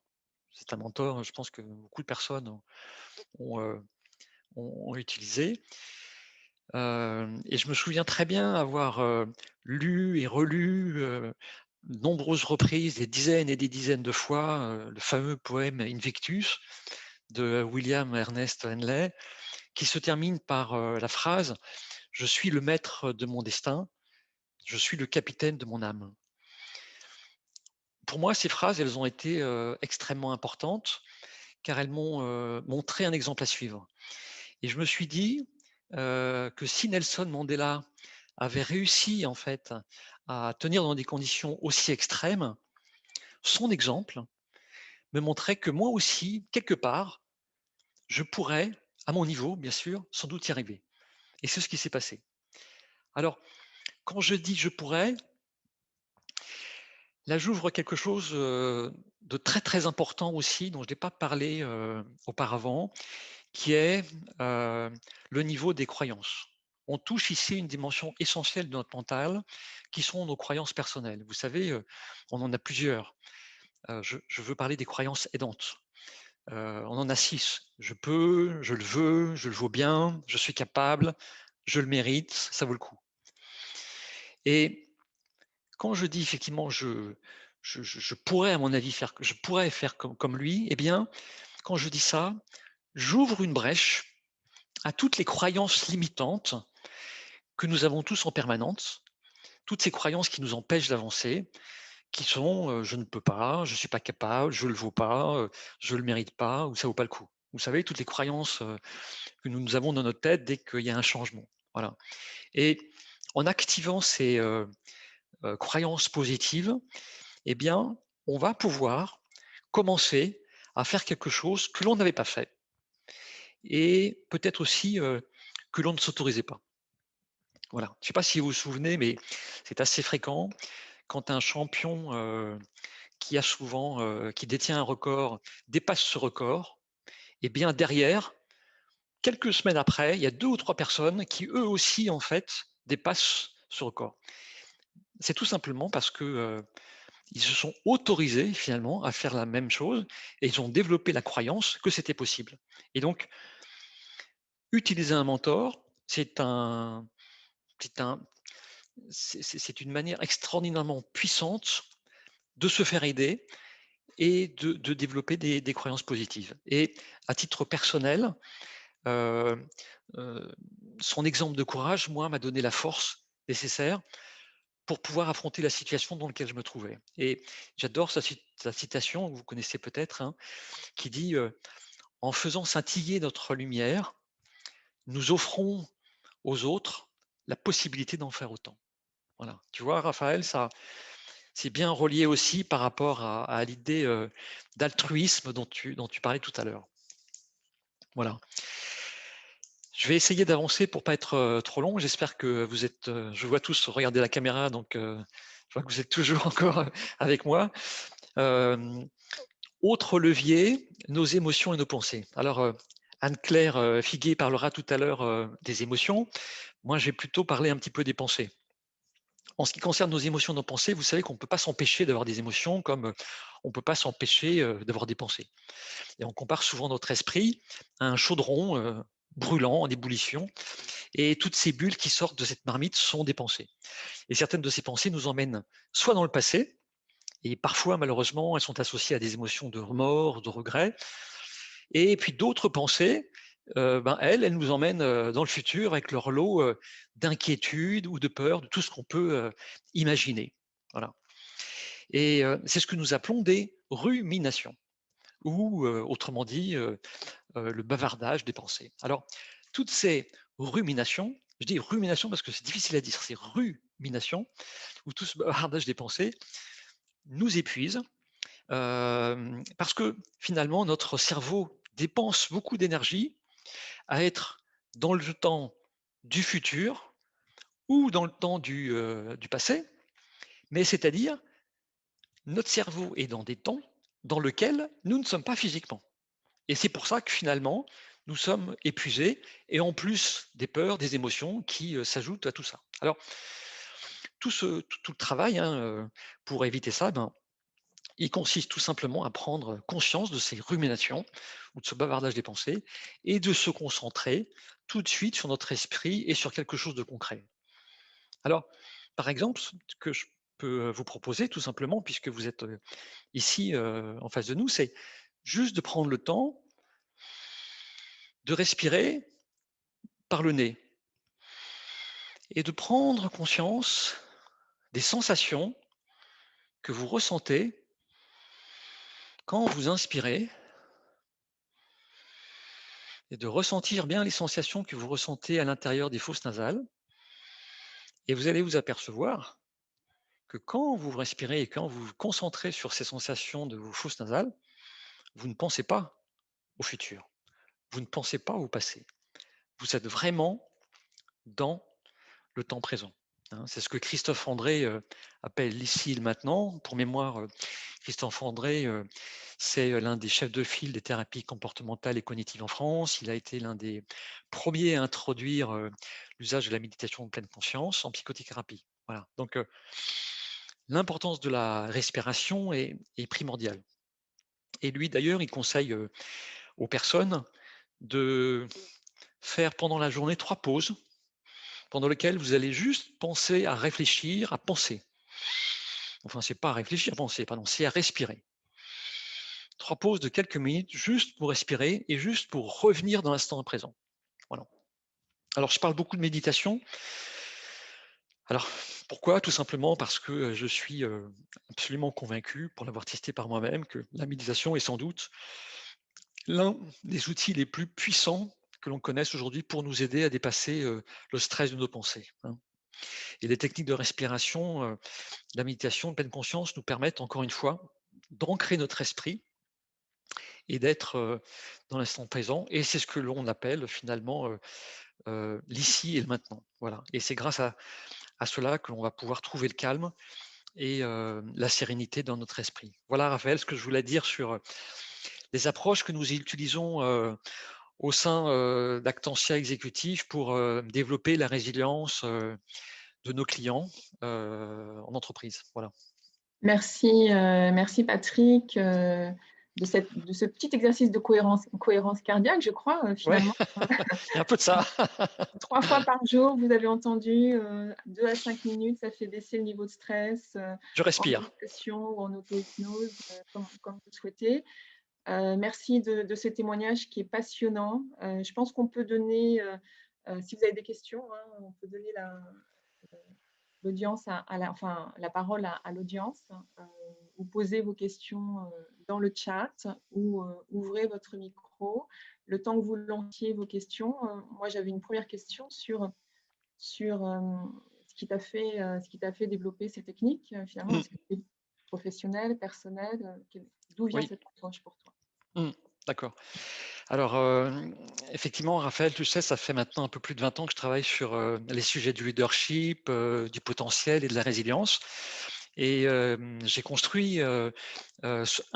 C'est un mentor, je pense que beaucoup de personnes ont, heu, ont utilisé. Et je me souviens très bien avoir, lu et relu, de nombreuses reprises, des dizaines et des dizaines de fois, le fameux poème Invictus de William Ernest Henley, qui se termine par, la phrase: «Je suis le maître de mon destin, je suis le capitaine de mon âme». Pour moi, ces phrases, elles ont été, extrêmement importantes, car elles m'ont, montré un exemple à suivre. Et je me suis dit, que si Nelson Mandela avait réussi en fait à tenir dans des conditions aussi extrêmes, son exemple me montrait que moi aussi, quelque part, je pourrais, à mon niveau bien sûr, sans doute y arriver. Et c'est ce qui s'est passé. Alors, quand je dis «je pourrais», là j'ouvre quelque chose, de très, très important aussi dont je n'ai pas parlé, auparavant, qui est, le niveau des croyances. On touche ici une dimension essentielle de notre mental, qui sont nos croyances personnelles. Vous savez, on en a plusieurs. Je veux parler des croyances aidantes. On en a 6. Je peux, je le vaux bien, je suis capable, je le mérite, ça vaut le coup. Et quand je dis effectivement je pourrais à mon avis je pourrais faire comme lui, eh bien, quand je dis ça, j'ouvre une brèche à toutes les croyances limitantes que nous avons tous en permanence, toutes ces croyances qui nous empêchent d'avancer, qui sont, «Je ne peux pas», «Je ne suis pas capable», «Je ne le vaux pas», «Je ne le mérite pas» ou «Ça vaut pas le coup». Vous savez, toutes les croyances, que nous avons dans notre tête dès qu'il y a un changement. Voilà. Et en activant ces, croyances positives, eh bien, on va pouvoir commencer à faire quelque chose que l'on n'avait pas fait et peut-être aussi, que l'on ne s'autorisait pas. Voilà. Je ne sais pas si vous vous souvenez, mais c'est assez fréquent quand un champion, qui détient un record, dépasse ce record, et bien derrière, quelques semaines après, il y a 2 ou 3 personnes qui eux aussi en fait dépassent ce record. C'est tout simplement parce que, ils se sont autorisés finalement à faire la même chose et ils ont développé la croyance que c'était possible. Et donc utiliser un mentor, c'est un c'est une manière extraordinairement puissante de se faire aider et de développer des croyances positives. Et à titre personnel, heu heu, son exemple de courage, moi, m'a donné la force nécessaire pour pouvoir affronter la situation dans laquelle je me trouvais. Et j'adore sa citation, que vous connaissez peut-être, hein, qui dit, «En faisant scintiller notre lumière, nous offrons aux autres la possibilité d'en faire autant». Voilà. Tu vois, Raphaël, ça c'est bien relié aussi par rapport à l'idée, d'altruisme dont tu parlais tout à l'heure. Voilà. Je vais essayer d'avancer pour pas être, trop long. J'espère que vous êtes, je vois tous regarder la caméra, donc je vois que vous êtes toujours encore, avec moi. Hem, Autre levier, nos émotions et nos pensées. Alors, Anne-Claire, Figuet parlera tout à l'heure, des émotions. Moi, je vais plutôt parler un petit peu des pensées. En ce qui concerne nos émotions, nos pensées, vous savez qu'on ne peut pas s'empêcher d'avoir des émotions comme, on ne peut pas s'empêcher, d'avoir des pensées. Et on compare souvent notre esprit à un chaudron, brûlant, en ébullition, et toutes ces bulles qui sortent de cette marmite sont des pensées. Et certaines de ces pensées nous emmènent soit dans le passé, et parfois malheureusement elles sont associées à des émotions de remords, de regrets, et puis d'autres pensées, elles nous emmènent, dans le futur avec leur lot, d'inquiétude ou de peur, de tout ce qu'on peut, imaginer. Voilà. Et c'est ce que nous appelons des ruminations ou, autrement dit, le bavardage des pensées. Alors, toutes ces ruminations, je dis rumination parce que c'est difficile à dire, c'est rumination, ou tout ce bavardage des pensées nous épuise, parce que finalement notre cerveau dépense beaucoup d'énergie à être dans le temps du futur ou dans le temps du passé, mais c'est-à-dire notre cerveau est dans des temps dans lesquels nous ne sommes pas physiquement. Et c'est pour ça que finalement, nous sommes épuisés et en plus des peurs, des émotions qui s'ajoutent à tout ça. Alors, tout le travail hein, pour éviter ça, ben, il consiste tout simplement à prendre conscience de ces ruminations ou de ce bavardage des pensées et de se concentrer tout de suite sur notre esprit et sur quelque chose de concret. Alors, par exemple, ce que je peux vous proposer tout simplement, puisque vous êtes ici en face de nous, c'est juste de prendre le temps de respirer par le nez et de prendre conscience des sensations que vous ressentez quand vous inspirez et de ressentir bien les sensations que vous ressentez à l'intérieur des fosses nasales. Et vous allez vous apercevoir que quand vous respirez et quand vous vous concentrez sur ces sensations de vos fosses nasales, vous ne pensez pas au futur, vous ne pensez pas au passé. Vous êtes vraiment dans le temps présent. Hein. C'est ce que Christophe André appelle l'ici et le maintenant. Pour mémoire, Christophe André, c'est l'un des chefs de file des thérapies comportementales et cognitives en France. Il a été l'un des premiers à introduire l'usage de la méditation de pleine conscience en psychothérapie. Voilà. Donc, l'importance de la respiration est primordiale. Et lui, d'ailleurs, il conseille aux personnes de faire pendant la journée 3 pauses pendant lesquelles vous allez juste penser à réfléchir, à penser. Enfin, c'est pas à réfléchir, à penser, pardon, c'est à respirer. 3 pauses de quelques minutes juste pour respirer et juste pour revenir dans l'instant présent. Voilà. Alors, je parle beaucoup de méditation. Alors, pourquoi? Tout simplement parce que je suis absolument convaincu, pour l'avoir testé par moi-même, que la méditation est sans doute l'un des outils les plus puissants que l'on connaisse aujourd'hui pour nous aider à dépasser le stress de nos pensées. Hein. Et les techniques de respiration, la méditation de pleine conscience nous permettent encore une fois d'ancrer notre esprit et d'être dans l'instant présent. Et c'est ce que l'on appelle finalement l'ici et le maintenant. Voilà. Et c'est grâce à cela que l'on va pouvoir trouver le calme et la sérénité dans notre esprit. Voilà, Raphaël, ce que je voulais dire sur les approches que nous utilisons au sein d'Actantia Exécutif pour développer la résilience de nos clients en entreprise. Voilà. Merci, merci Patrick, de ce petit exercice de cohérence cardiaque, je crois, Ouais, finalement. il y a un peu de ça. 3 fois par jour, vous avez entendu, 2 à 5 minutes, ça fait baisser le niveau de stress, Je en respire. méditation ou en auto-hypnose, comme vous le souhaitez. Merci de ce témoignage qui est passionnant. Je pense qu'on peut donner, si vous avez des questions, hein, on peut donner l'audience enfin, la parole à l'audience. Vous posez vos questions dans le chat ou ouvrez votre micro. Le temps que vous lanciez vos questions, moi j'avais une première question sur ce qui t'a fait développer ces techniques. Finalement, Mmh, est-ce que c'est professionnel, personnel? D'où vient oui. cette approche pour toi? Mmh, d'accord. Alors, effectivement, Raphaël, tu sais, ça fait maintenant un peu plus de 20 ans que je travaille sur les sujets du leadership, du potentiel et de la résilience. Et j'ai construit un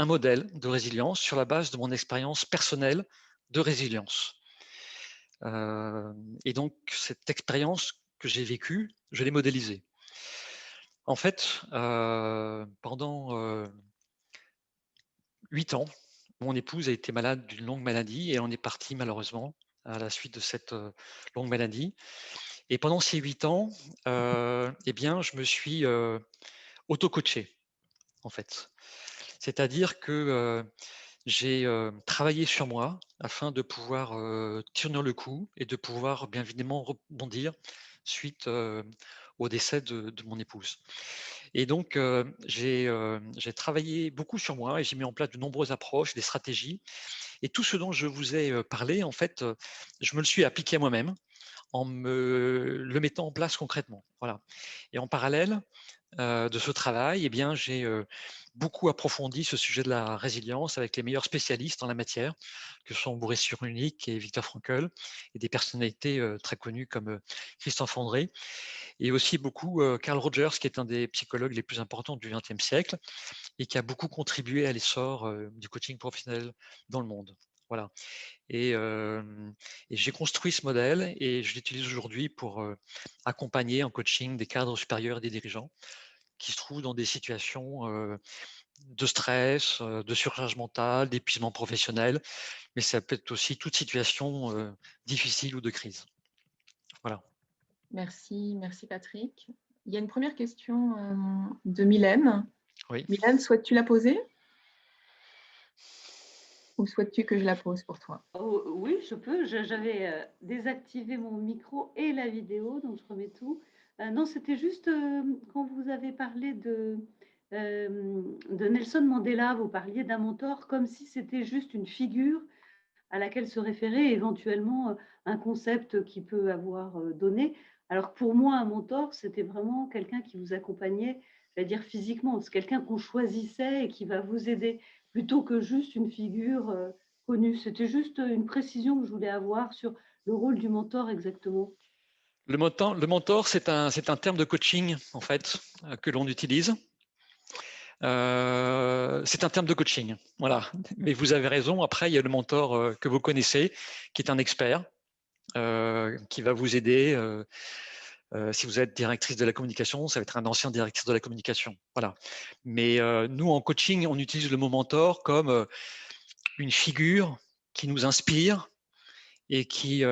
modèle de résilience sur la base de mon expérience personnelle de résilience. Et donc, cette expérience que j'ai vécue, je l'ai modélisée. En fait, pendant 8 ans, mon épouse a été malade d'une longue maladie et on est parti malheureusement à la suite de cette longue maladie. Et pendant ces 8 ans, eh bien, je me suis auto-coaché, en fait. C'est-à-dire que j'ai travaillé sur moi afin de pouvoir tenir le coup et de pouvoir bien évidemment rebondir suite au décès de mon épouse. Et donc, j'ai travaillé beaucoup sur moi et j'ai mis en place de nombreuses approches, des stratégies. Et tout ce dont je vous ai parlé, en fait, je me le suis appliqué à moi-même en me le mettant en place concrètement. Voilà. Et en parallèle de ce travail, eh bien, j'ai beaucoup approfondi ce sujet de la résilience avec les meilleurs spécialistes en la matière, que sont Boris Cyrulnik et Viktor Frankl, et des personnalités très connues comme Christophe André, et aussi beaucoup Carl Rogers, qui est un des psychologues les plus importants du XXe siècle et qui a beaucoup contribué à l'essor du coaching professionnel dans le monde. Voilà. Et, et j'ai construit ce modèle et je l'utilise aujourd'hui pour accompagner en coaching des cadres supérieurs et des dirigeants qui se trouvent dans des situations de stress, de surcharge mentale, d'épuisement professionnel, mais ça peut être aussi toute situation difficile ou de crise. Voilà. Merci, merci Patrick. Il y a une première question de Mylène. Oui. Mylène, souhaites-tu la poser? Ou souhaites-tu que je la pose pour toi? Oh, oui, je peux. J'avais désactivé mon micro et la vidéo, donc je remets tout. Non, c'était juste quand vous avez parlé de Nelson Mandela, vous parliez d'un mentor comme si c'était juste une figure à laquelle se référer, éventuellement un concept qui peut avoir donné. Alors pour moi, un mentor, c'était vraiment quelqu'un qui vous accompagnait, j'allais dire physiquement, c'est quelqu'un qu'on choisissait et qui va vous aider, plutôt que juste une figure connue. C'était juste une précision que je voulais avoir sur le rôle du mentor exactement. Le mentor, c'est un terme de coaching en fait que l'on utilise. C'est un terme de coaching, voilà. Mais vous avez raison. Après, il y a le mentor que vous connaissez, qui est un expert, qui va vous aider. Si vous êtes directrice de la communication, ça va être un ancien directrice de la communication, voilà. Mais nous, en coaching, on utilise le mot mentor comme une figure qui nous inspire et qui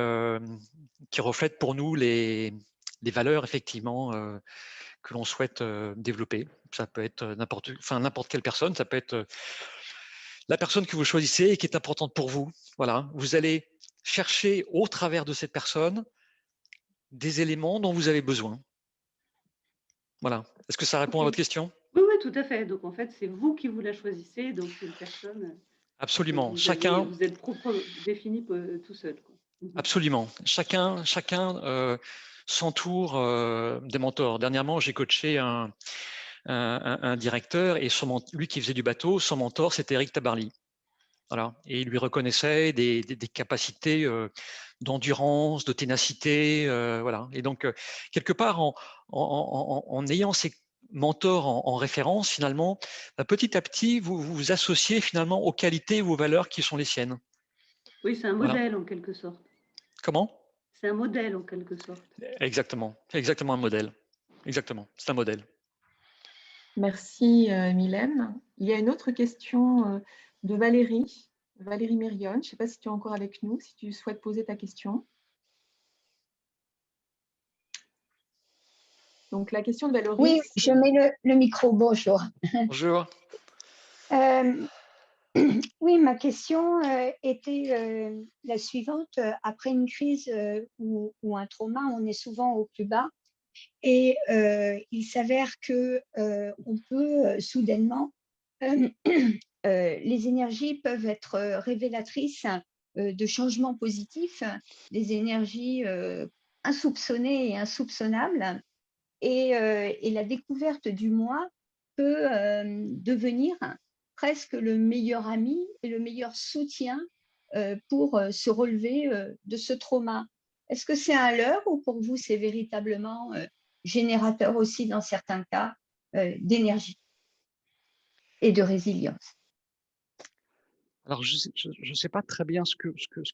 reflète pour nous les valeurs effectivement que l'on souhaite développer. Ça peut être n'importe quelle personne, ça peut être la personne que vous choisissez et qui est importante pour vous. Voilà, vous allez chercher au travers de cette personne des éléments dont vous avez besoin. Voilà. Est-ce que ça répond à votre question? Oui, oui, tout à fait. Donc en fait, c'est vous qui vous la choisissez, donc c'est une personne. Absolument. Vous êtes propre, défini tout seul, quoi. Absolument. Chacun s'entoure des mentors. Dernièrement, j'ai coaché un directeur et lui qui faisait du bateau, son mentor, c'était Eric Tabarly. Voilà. Et il lui reconnaissait des capacités d'endurance, de ténacité. Voilà. Et donc, quelque part, en ayant ces mentors en référence, finalement, petit à petit, vous vous associez finalement aux qualités ou aux valeurs qui sont les siennes. Oui, c'est un modèle en quelque sorte. Comment? C'est un modèle en quelque sorte. Exactement. Exactement un modèle. Exactement. C'est un modèle. Merci Mylène. Il y a une autre question de Valérie Mérion. Je ne sais pas si tu es encore avec nous, si tu souhaites poser ta question. Donc la question de Valérie. Oui, je mets le micro. Bonjour. Bonjour. Oui, ma question était la suivante. Après une crise ou un trauma, on est souvent au plus bas. Et il s'avère que on peut soudainement, les énergies peuvent être révélatrices de changements positifs, des énergies insoupçonnées et insoupçonnables. Et la découverte du moi peut devenir presque le meilleur ami et le meilleur soutien pour se relever de ce trauma. Est-ce que c'est un leurre ou pour vous c'est véritablement générateur aussi dans certains cas d'énergie et de résilience? Alors, je ne sais pas très bien ce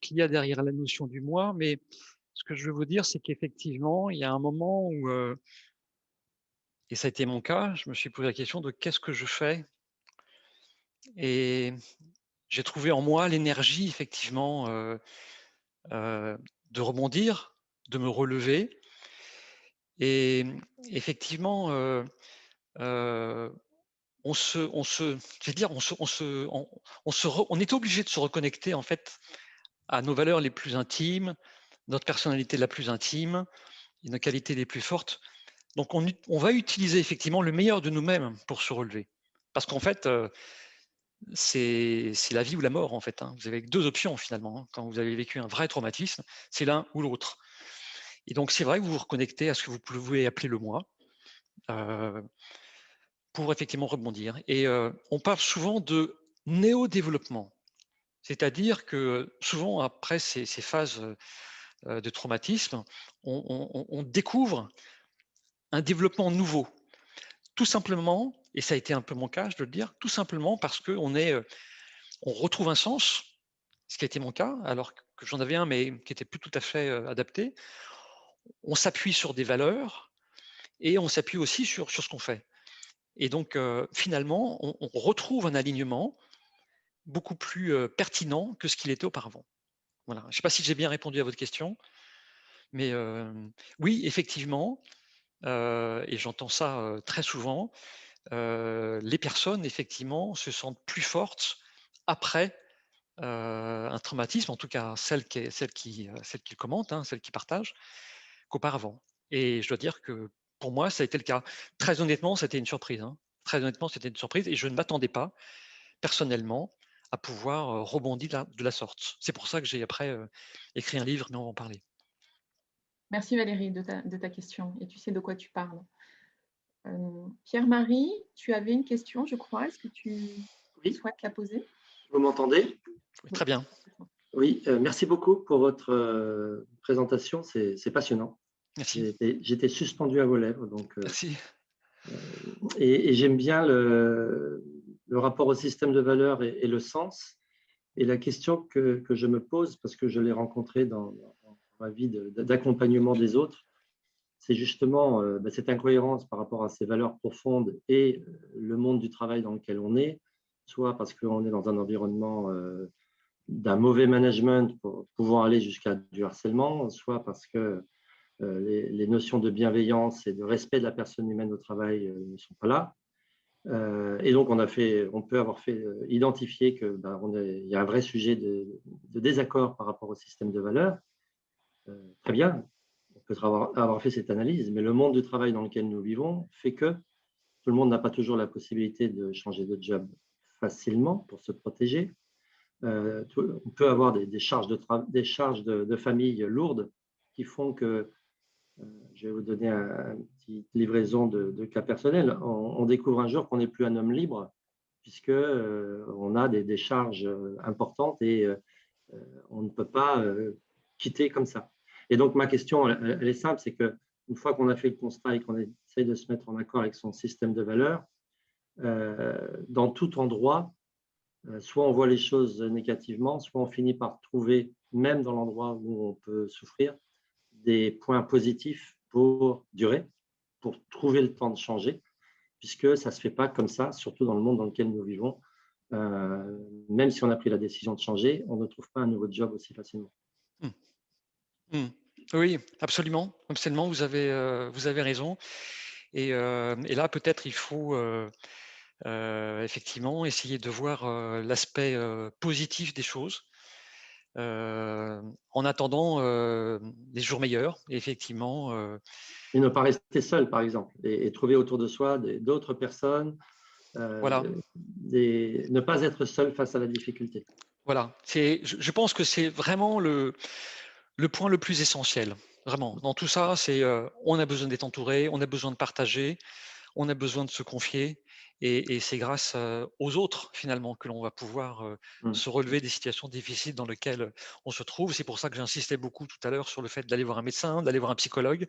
qu'il y a derrière la notion du moi, mais ce que je veux vous dire, c'est qu'effectivement, il y a un moment où, et ça a été mon cas, je me suis posé la question de qu'est-ce que je fais? Et j'ai trouvé en moi l'énergie, effectivement, de rebondir, de me relever. Et effectivement, je vais dire, on est obligé de se reconnecter en fait à nos valeurs les plus intimes, notre personnalité la plus intime et nos qualités les plus fortes. Donc on va utiliser effectivement le meilleur de nous-mêmes pour se relever. Parce qu'en fait, c'est la vie ou la mort en fait, hein. Vous avez 2 options finalement, hein. Quand vous avez vécu un vrai traumatisme, c'est l'un ou l'autre. Et donc c'est vrai que vous vous reconnectez à ce que vous pouvez appeler le moi, pour effectivement rebondir. Et on parle souvent de néo-développement. C'est-à-dire que souvent après ces phases de traumatisme, on découvre un développement nouveau. Tout simplement, et ça a été un peu mon cas, je dois le dire, tout simplement parce qu'on on retrouve un sens ce qui a été mon cas, alors que j'en avais un, mais qui était plus tout à fait adapté. On s'appuie sur des valeurs et on s'appuie aussi sur ce qu'on fait. Et donc, finalement, on retrouve un alignement beaucoup plus pertinent que ce qu'il était auparavant. Voilà. Je ne sais pas si j'ai bien répondu à votre question, mais oui, effectivement, et j'entends ça très souvent, les personnes, effectivement, se sentent plus fortes après un traumatisme, en tout cas celles qui le commentent, hein, celles qui partagent, qu'auparavant. Et je dois dire que pour moi, ça a été le cas. Très honnêtement, c'était une surprise. Hein. Très honnêtement, c'était une surprise et je ne m'attendais pas, personnellement, à pouvoir rebondir de la sorte. C'est pour ça que j'ai après écrit un livre, mais on va en parler. Merci Valérie de ta question et tu sais de quoi tu parles. Pierre-Marie, tu avais une question, je crois. Est-ce que tu souhaites la poser? Vous m'entendez? Oui, très bien. Oui, merci beaucoup pour votre présentation, c'est passionnant. Merci. J'étais suspendu à vos lèvres. Donc, merci. Et j'aime bien le rapport au système de valeurs et le sens. Et la question que je me pose, parce que je l'ai rencontrée dans ma vie d'accompagnement des autres, c'est justement cette incohérence par rapport à ces valeurs profondes et le monde du travail dans lequel on est, soit parce qu'on est dans un environnement d'un mauvais management pour pouvoir aller jusqu'à du harcèlement, soit parce que les notions de bienveillance et de respect de la personne humaine au travail ne sont pas là. Et donc, on peut avoir fait identifier qu'il y a un vrai sujet de désaccord par rapport au système de valeurs. Très bien, on peut avoir fait cette analyse, mais le monde du travail dans lequel nous vivons fait que tout le monde n'a pas toujours la possibilité de changer de job facilement pour se protéger. On peut avoir des charges de famille lourdes qui font que, je vais vous donner une petite livraison de cas personnels, on découvre un jour qu'on n'est plus un homme libre puisque on a des charges importantes et on ne peut pas quitter comme ça. Et donc, ma question, elle est simple, c'est qu'une fois qu'on a fait le constat et qu'on essaie de se mettre en accord avec son système de valeurs, dans tout endroit, soit on voit les choses négativement, soit on finit par trouver, même dans l'endroit où on peut souffrir, des points positifs pour durer, pour trouver le temps de changer, puisque ça ne se fait pas comme ça, surtout dans le monde dans lequel nous vivons. Même si on a pris la décision de changer, on ne trouve pas un nouveau job aussi facilement. Oui, absolument, absolument, vous avez raison. Et là, peut-être, il faut effectivement essayer de voir l'aspect positif des choses en attendant des jours meilleurs, effectivement. Et ne pas rester seul, par exemple, et trouver autour de soi d'autres personnes, voilà. Ne pas être seul face à la difficulté. Voilà, je pense que c'est vraiment le point le plus essentiel. Vraiment, dans tout ça, c'est on a besoin d'être entouré, on a besoin de partager, on a besoin de se confier, et c'est grâce aux autres, finalement, que l'on va pouvoir se relever des situations difficiles dans lesquelles on se trouve. C'est pour ça que j'insistais beaucoup tout à l'heure sur le fait d'aller voir un médecin, d'aller voir un psychologue,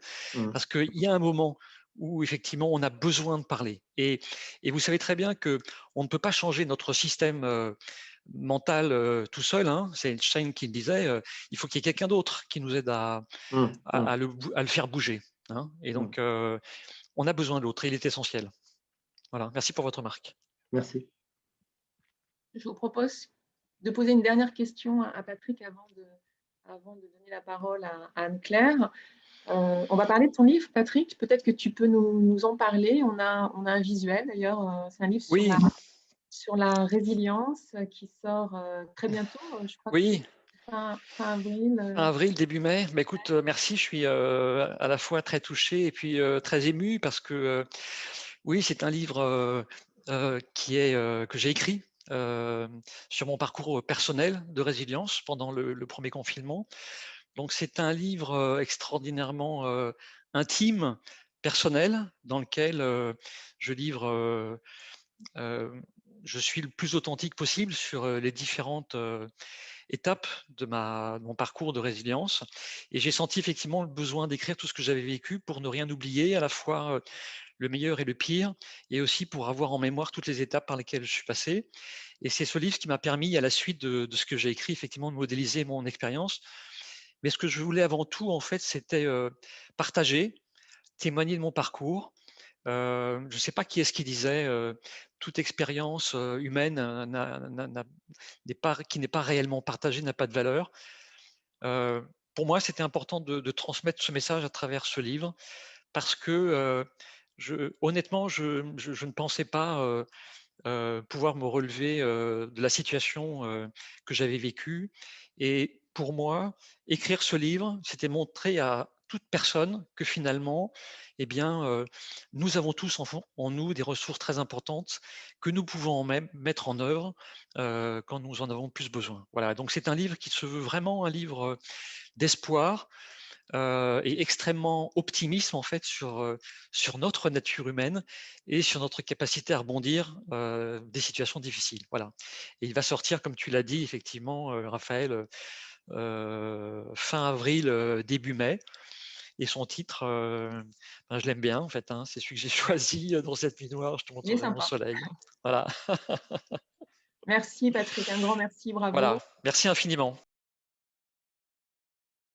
parce qu'il y a un moment où effectivement on a besoin de parler. Et vous savez très bien qu'on ne peut pas changer notre système mental tout seul. Hein. C'est Einstein qui disait il faut qu'il y ait quelqu'un d'autre qui nous aide à le faire bouger. Hein. Et donc, on a besoin de l'autre et il est essentiel. Voilà, merci pour votre remarque. Merci. Je vous propose de poser une dernière question à Patrick avant de donner la parole à Anne-Claire. On va parler de ton livre, Patrick. Peut-être que tu peux nous en parler. On a un visuel, d'ailleurs. C'est un livre sur la résilience qui sort très bientôt. Je crois que c'est fin avril. Fin avril, début mai. Bah, écoute, merci. Je suis à la fois très touché et puis très ému parce que oui, c'est un livre que j'ai écrit sur mon parcours personnel de résilience pendant le premier confinement. Donc, c'est un livre extraordinairement intime, personnel, dans lequel je livre, je suis le plus authentique possible sur les différentes étapes de mon parcours de résilience. Et j'ai senti effectivement le besoin d'écrire tout ce que j'avais vécu pour ne rien oublier, à la fois le meilleur et le pire, et aussi pour avoir en mémoire toutes les étapes par lesquelles je suis passé. Et c'est ce livre qui m'a permis, à la suite de ce que j'ai écrit, effectivement, de modéliser mon expérience. Mais ce que je voulais avant tout, en fait, c'était partager, témoigner de mon parcours. Je ne sais pas qui est-ce qui disait toute expérience humaine qui n'est pas réellement partagée n'a pas de valeur. Pour moi, c'était important de transmettre ce message à travers ce livre parce que honnêtement, je ne pensais pas pouvoir me relever de la situation que j'avais vécue. Et pour moi, écrire ce livre, c'était montrer à toute personne que finalement, eh bien, nous avons tous en nous des ressources très importantes que nous pouvons même mettre en œuvre quand nous en avons plus besoin. Voilà, donc c'est un livre qui se veut vraiment un livre d'espoir, et extrêmement optimiste en fait sur notre nature humaine et sur notre capacité à rebondir des situations difficiles. Voilà. Et il va sortir, comme tu l'as dit, effectivement, Raphaël, fin avril, début mai. Et son titre, je l'aime bien en fait, hein, c'est celui que j'ai choisi dans cette nuit noire, je te Il est montrerai mon sympa. soleil. Voilà. Merci Patrick, un grand merci, Voilà. bravo. Merci infiniment.